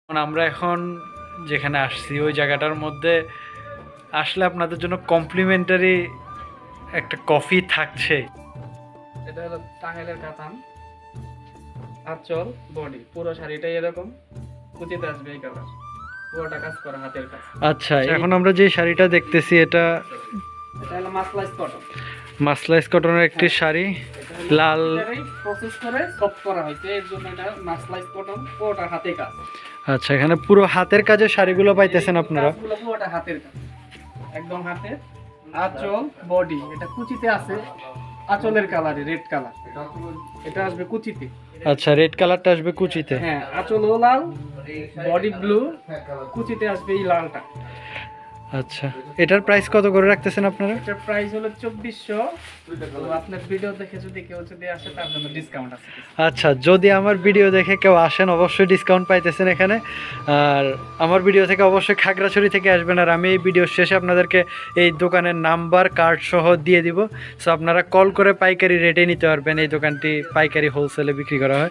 আমরা এখন যেখানে আসছি ওই জায়গাটার মধ্যে আসলে আপনাদের জন্য কমপ্লিমেন্টারি একটা কফি থাকছে। এটা হলো টাঙ্গাইলের কাতান, আঁচল, বডি পুরো শাড়িটাই এরকম কুচিতে আসবে এই কালার, পুরোটা কাজ করা হাতের কাজ। আচ্ছা, এখন আমরা যে শাড়িটা দেখতেছি এটা এটা হলো মাসলাইজ কটন। মাসলাইজ কটনের একটি শাড়ি, লাল। প্রসেস করে সফট করা হয়েছে, এর জন্য এটা মাসলাইজ কটন, পুরোটা হাতে কাজ। আচ্ছা, এখানে পুরো হাতের কাজের শাড়িগুলো পাইতেছেন আপনারা। কাজগুলো পুরোটা হাতের কাজ, একদম হাতের। আঁচল, বডি এটা কুচিতে আছে, আঁচলের কালারে রেড কালার, এটা আসবে কুচিতে। আচ্ছা, রেড কালারটা আসবে কুচিতে। হ্যাঁ, আঁচলও লাল, বডি ব্লু, কুচিতে আসবে এই লালটা। আচ্ছা, এটার প্রাইস কত করে রাখতেছেন আপনারা? এটার প্রাইস হলো 2400। তো আপনার ভিডিও দেখে যদি কেউ আসে তার জন্য ডিসকাউন্ট আছে। আচ্ছা, যদি আমার ভিডিও দেখে কেউ আসেন অবশ্যই ডিসকাউন্ট পাইতেছেন এখানে। আর আমার ভিডিও থেকে অবশ্যই খাগড়াছড়ি থেকে আসবেন, আর আমি এই ভিডিও শেষে আপনাদেরকে এই দোকানের নাম্বার কার্ড সহ দিয়ে দিব। সো আপনারা কল করে পাইকারি রেটে নিতে পারবেন। এই দোকানটি পাইকারি হোলসেলে বিক্রি করা হয়।